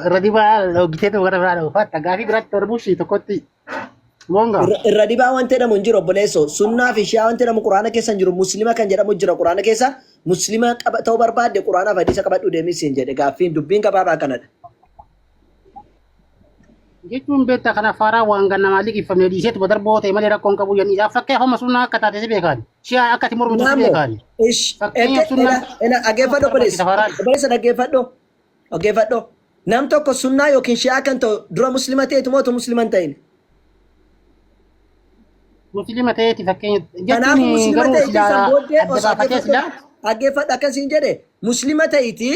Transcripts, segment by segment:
Radiba logiteetu gara biraa dhufatta gaafii biratti darbuushi tokkotti monga. Radibaa wanti jedhamu hin jiru obboleessoo. Sunnaa fi shi'aa wanti jedhamu quraana keessa hin jiru. Muslima kan jedhamu jira quraana keessa. Muslima ta'uu barbaadde quraanaaf hadiisa qabadhu deemis hin jedhe gaaffiin dubbiin gabaabaa kanadha. Jechuun beektaa kana faaraa waan ganna maalii qifamee dhiiseetu badarboo ta'e malee rakkoon qabu jedhanii fakkee homa sunnaa akka taate si beekaani. Shi'aa akka timur mutu si beekaani. Dhaggeeffadhu obboleessa. Obboleessa dhaggeeffadhu. Dhaggeeffadhu. Nam tokko sunnaa yookiin shi'aa kan ta'u dura muslima ta'etu moo muslima hin ta'in? Muslima ta'eeti fakkeenya Kanaaf jechuun muslima garuu ta'eeti silaa san booddee adda baafatee silaa dhaggeeffadhu akkasiin jedhe muslima ta'iti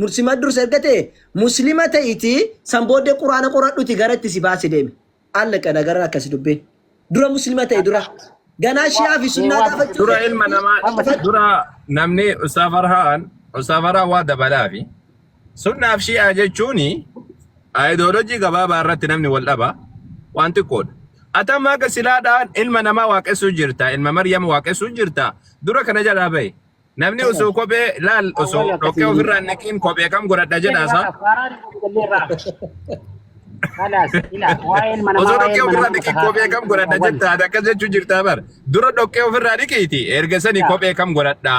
muslima dursa erga ta'e muslima ta'iti san booddee quraana qoradhuti gara itti si baase deeme. Allaqa nagara akkasi dubbeen. Dura muslima ta'e dura. Ganaa shi'aa fi sunnaa gaafachuu. Dura ilma namaa dura namni Ustaafarhaan waa dabalaa fi sunnaaf shi'aa jechuun ayidoolojii gabaabaa irratti namni wal dhaba waan xiqqoodha. Atamma akka silaadhaan ilma namaa waaqessuu jirta, ilma Maryam waaqessuu jirta. Dura kana jalaa bahe. Namni osoo kophee laal osoo dhoqqee ofirraa naqiin kophee kam godhadha jedhaasa. Osoo dhoqqee ofirraa naqiin kophee kam godhadha jetta akkas jechuu jirta bar. Dura dhoqqee ofirraa naqiiti erga sanii kophee kam godhadha.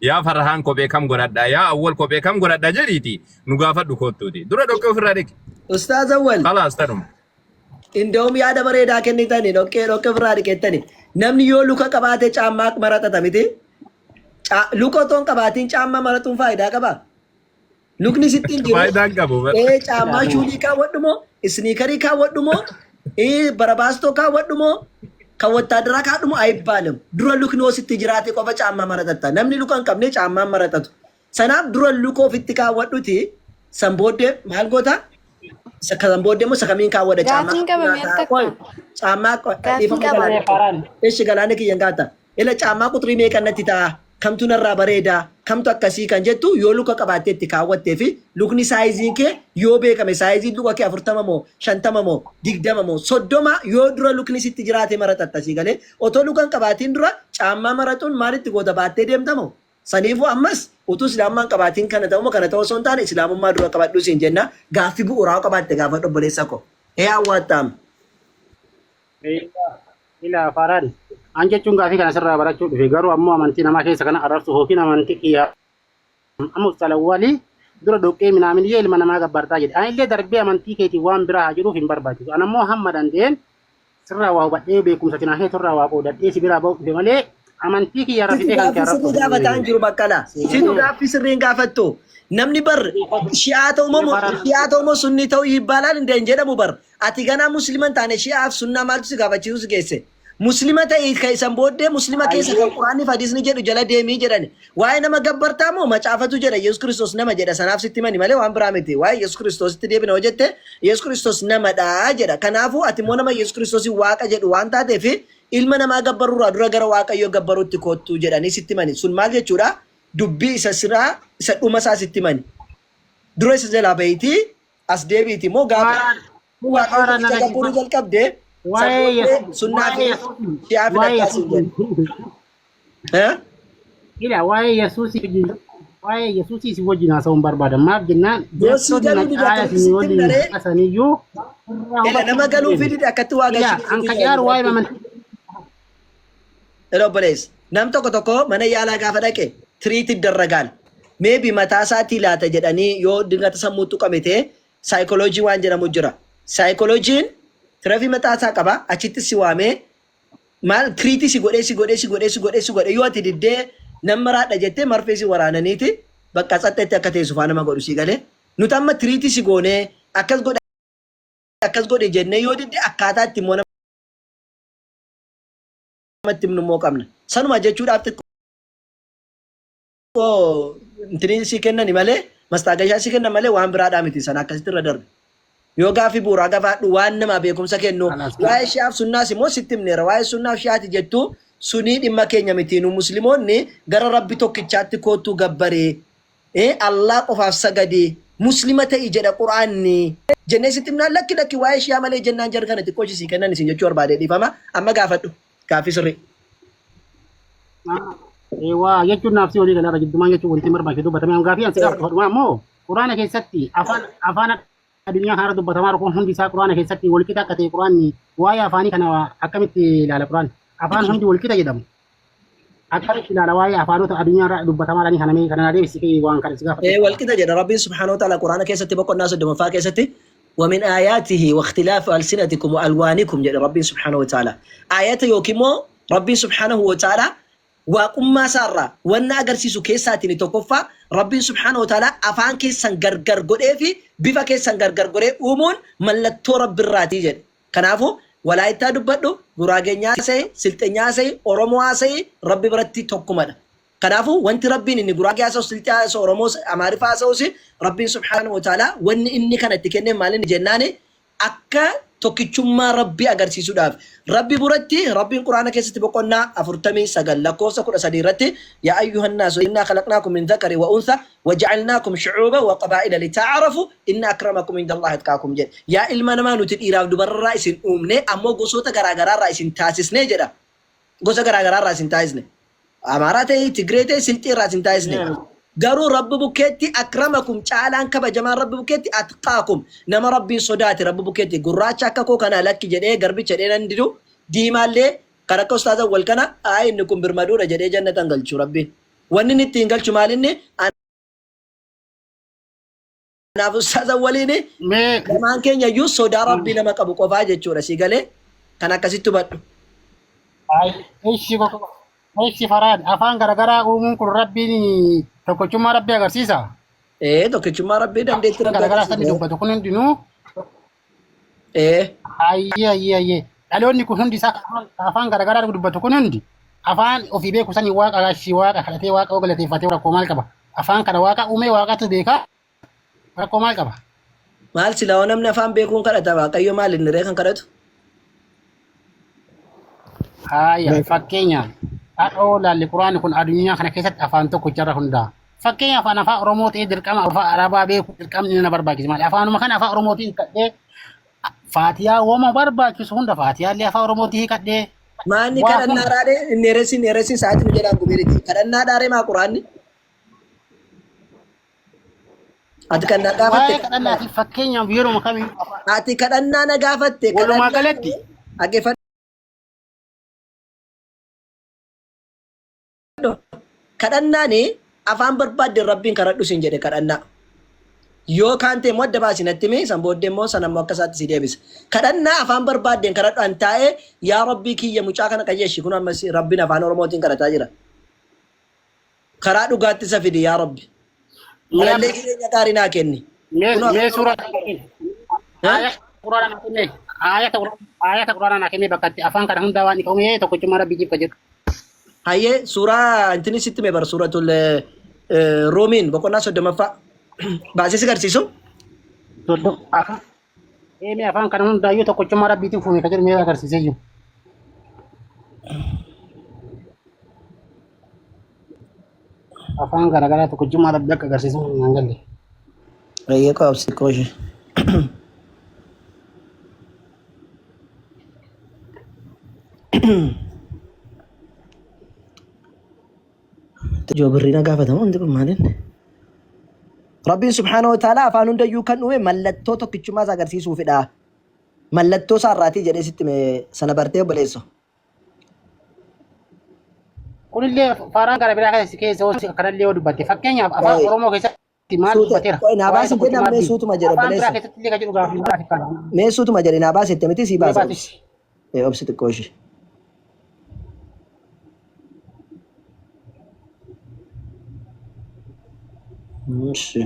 Yaa Farhaan kophee kam godhadha, yaa Awwal kophee kam godhadha jedhiiti nu gaafadhu kottuuti. Dura dhoqqee ofirraa naqi. Ustaaz Awwal. Khalaas tanuma. Indoom yaada bareedaa kennitani dhoqqee ofirraa dhiqettani. Namni yoo luka qabaate caammaa maratata miti. Luka otoo hin qabaatiin caammaa maratuun faayidaa qaba. Lukni sittiin jiru. Faayidaan qabu. Caammaa shuulii kaawwadhu moo isniikarii kaawwadhu moo barabaastoo kaawwadhu moo kan wattaadaraa kaadhu moo ayibbaalemu. Dura lukni oositti jiraate qofa caammaa maratatta. Namni luka hin qabne caammaa maratatu. Sanaaf dura luka ofitti kaawwadhuti san booddee maal goota? San booddee moo sakamiin kaawwadha caammaa? Caammaa dhiifama galaana kiyyan gaata. Ila caammaa quxurii meeqa natti ta'a? Kamtu narraa bareedaa? Kamtu akkasii kan jettu yoo luka qabaattee itti kaawwattee fi lukni saayizii kee yoo beekame saayizii luka kee 40 moo 50 moo 20 moo 30 yoo dura lukni sitti jiraate maratatta sii galee otoo luka hin qabaatiin dura caammaa maratuun maalitti goota baattee deemtamoo? Saniifuu ammas utuu islaamummaan qabaatiin kana ta'u kana ta'uu osoo hin taane islaamummaa dura qabadhu siin jenna gaaffii bu'uuraa qabaatte gaafa obboleessa koo. Hawwaataam. ila Farhaan. An jechuun gaafii kana sirraa barachuu dhufe garuu ammoo amantii namaa keessa kana arrabsu yookiin amantii kiyyaa ammoo salawwalii dura dhoqqee minaaminiyee ilma namaa gabbartaa jedhe. Ani illee darbee amantii keetii waan biraa haa jedhuuf hin barbaachisu. An ammoo hamma dandeen sirraa waa hubadhee beekumsa tinaa turraa waa qoodadhee si biraa ba'uuf malee amantii kiyyaa rafitee kan kee arrabsu. Situ gaafataan jiru baqqala. Situ gaaffii sirriin gaafattu. Namni bar shi'aa ta'u moo sunni ta'uu hibbaalaan hin jedhamu bar. Ati ganaa musliman taane shi'aaf sunnaa maaltu si gaafachiisu si geesse. Muslima ta'e kan booddee muslima keessa kan quraanni fi hadiisni jedhu jala deemii jedhani. Waa'ee nama gabbartaa moo macaafatu jedha Yesuus Kiristoos nama jedha sanaaf sitti mani malee waan biraa miti. Waa'ee Yesuus Kiristoositti deebina hojjette Yesuus Kiristoos namadha jedha. Kanaafuu ati immoo nama Yesuus Kiristoosii waaqa jedhu waan taateef ilma namaa gabbarurraa dura gara waaqayyoo gabbaruutti kottu jedhanii sitti mani. Sun maal jechuudha? Dubbii isa siraa isa dhuma isaa sitti mani. Dura isa jalaa bahiitii as deebiiti moo gaafa waaqayyoo gabbaruu jalqabdee sunnah siap ila wae Yesus si wajin asa barbada maaf jennaan Yesus asaniyyuu nama galuu fidi akkatti waa galchu an kajaar wae maman Robles nam tokko mana yaalaa gaafa dhaqe treat darragaan maybe mataa isaatii laata jedhanii yoo dingata sammuutu qabete psychology waan jedhamu jira psychology Terafi mataa isaa qaba achitti si waamee maal treatii si godhee yoo ati diddee nama raadha jettee marfee si waraananiiti bakka xaxxeetti akka teessu faana nama godhu si galee nuti amma treatii si goonee akkas godhe jennee yoo diddee akkaataa itti immoo namatti himnu qabna. Sanuma jechuudhaaf xiqqoo intinii si kennani malee mastaagashaa si kennan malee waan biraadhaa miti sana akkasitti irra darbe. Yoo gaafii bu'uuraa gafaadhu waan nama beekumsa kennu waa'ee shi'aaf sunnaas immoo sitti himneera waa'ee sunnaaf shi'aati jettu sunii dhimma keenya miti nu musliimoonni gara rabbi tokkichaatti kootu gabbaree Allah qofaaf sagadee muslima ta'e jedha quraanni jennee sitti himnaan lakki waa'ee shi'aa malee jennaan jargana xiqqoo isii kennan isin jechuu barbaadee dhiifama amma gaafadhu gaafii sirrii. Waa jechuun naafsi walii galara jiddumaan jechuun wanti barbaachisu dubbatame gaafii ansi gaafatu ammoo quraana keessatti afaan addunyaa kanarra dubbatamaa kun hundi isaa quraana keessatti walqixa akka ta'e quraanni waa'ee afaanii kana akkamitti ilaala quraan afaan hundi walqixa jedhamu akkamitti ilaala waa'ee afaanota addunyaa irra dubbatamaa kana deebisee waan kana si gaafate. والكده جد ربي سبحانه وتعالى قرآن كيسة بقول الناس دم فاكسة ومن آياته واختلاف ألسنتكم وألوانكم جد ربي سبحانه وتعالى آيات يوكيمو ربي سبحانه وتعالى وقم ما سارة وانا أجر سيسو كيساتني تكفى ربي سبحانه وتعالى أفان كيسان غرغر غوري في بيفا كيسان غرغر غوري أمون ملتو رب الراتي جد كنافو ولا يتادبدو غراغنيا سي سلطنيا سي أوروموا سي ربي برتي تكمل كنافو وانت ربين إني غراغيا سو سلطيا سو أورومو أمارفا سو سي ربي سبحانه وتعالى وان إني كانت تكني مالين جناني أكا tokkichummaa rabbii agarsiisuudhaaf rabbi buratti rabbiin quraana keessatti boqonnaa 49 lakkoofsa 13 irratti yaa ayyuhan naasu innaa khalaqnaakum min dhakarin wa untha waja'alnaakum shu'uuban wa qabaa'ila lita'aarafu inna akramakum indallahi atqaakum jedhe yaa ilma namaa nuti dhiiraaf dubararraa isin uumne ammoo gosoota garaagaraarraa isin taasisne jedha gosa garaagaraarraa isin taasisne amaaraa ta'e tigree ta'e silxii irraa isin taasisne garuu rabbi bukkeetti akramakum caalaan kabajamaan rabbi bukkeetti atqaakum nama rabbiin sodaate rabbi bukkeetti gurraacha akka koo kana lakki jedhee garbicha jedhee nan didu diimaallee kan akka ustaaza wal kana inni kun birmaduudha jedhee jannatan galchu rabbiin wanni inni ittiin galchu maalinni anaaf ustaaza waliin lamaan keenya iyyuu sodaa rabbii nama qabu qofaa jechuudha si galee kan akkasitti hubadhu. Eeshi Faraad afaan garaagaraa uumuun kun rabbiin tokkichummaa rabbii agarsiisa. Tokkichummaa rabbii dandeettii rabbii garaagaraa sadi dubbatu kun hundinuu. Ayyee. Dhaloonni kun hundi isaa afaan garaagaraa dubbatu kun hundi afaan ofii beeku sanii waaqa gaashii waaqa kadhatee waaqa galateeffatee rakkoo maal qaba? Afaan kana waaqa uumee waaqatu beekaa rakkoo maal qaba? Maal silaa namni afaan beekuun kadhata waaqayyo maal inni ree kan kadhatu? Fakkeenyaaf. Haadhoo laalli quraanni kun addunyaa kana keessatti afaan tokkicharra hundaa. Fakkeenyaaf afaan Oromoo ta'ee dirqama afaan Arabaa beeku dirqamni na barbaachisa malee afaanuma kana afaan Oromootiin hiikadhee Faatiyaa wooma barbaachisu hunda Faatiyaallee afaan Oromootiin hiikadhee. Maanni kadhannaadhaadhee neeresin sa'aatii nu jedhaan gubeeriti kadhannaadhaadhee maa quraanni? Ati kan na gaafatte. Waa'ee kadhannaati fakkeenyaaf yeroo kamiin. Ati kadhannaa na gaafatte. Walumaa galatti. Kadhannaani afaan barbaadde rabbiin kadhadhu sin jedhe kadhannaa yoo kaante immoo adda baasinatti mee san booddee immoo san ammoo akka isaatti si deebisa kadhannaa afaan barbaaddeen kadhadhu an taa'ee yaa rabbii kiyya mucaa kana qayyeeshi kun ammas rabbiin afaan oromootiin kadhataa jira karaa dhugaatti isa fidi yaa rabbi malallee jireenya gaarii naa kenni mee suuraa ayata quraanaa naa kennee bakka afaan kana hundaa waan hiikamee tokkichummaa rabbiitiif ka jedhu. Hayyee suuraa intini sitti mee bara suuratul Roomiin boqonnaa 30ffaa baasee si agarsiisu. Afaan kana hundaayyuu tokkichummaa rabbiitiif uume ka jedhu mee agarsiisee jiru. Afaan garaagaraa tokkichummaa rabbii akka agarsiisu hin galle. Hayyee qaabsi kooshi. Joobirriina gaafatamu hundi kun maalin? Rabbiin subhaanahu wa ta'ala afaan hundayyuu kan uume mallattoo tokkichummaa isaa agarsiisuufidha. Mallattoo isaa irraatii jedhee sitti sana bartee obboleessa. Kunillee faaraan gara biraa keessa kanallee yoo dubbatte fakkeenyaaf afaan Oromoo keessatti maal dubbateera? Naabaas itti namni suutuma jedhe obboleessa. Mee suutuma jedhe naabaas itti miti sii baasa. Obsi xiqqoo ishee. ماشي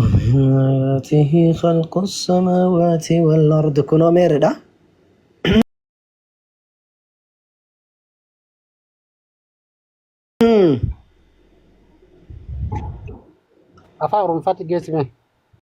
آياته خلق السماوات والأرض كنوا ميردا afaan Oromofaatti geessime.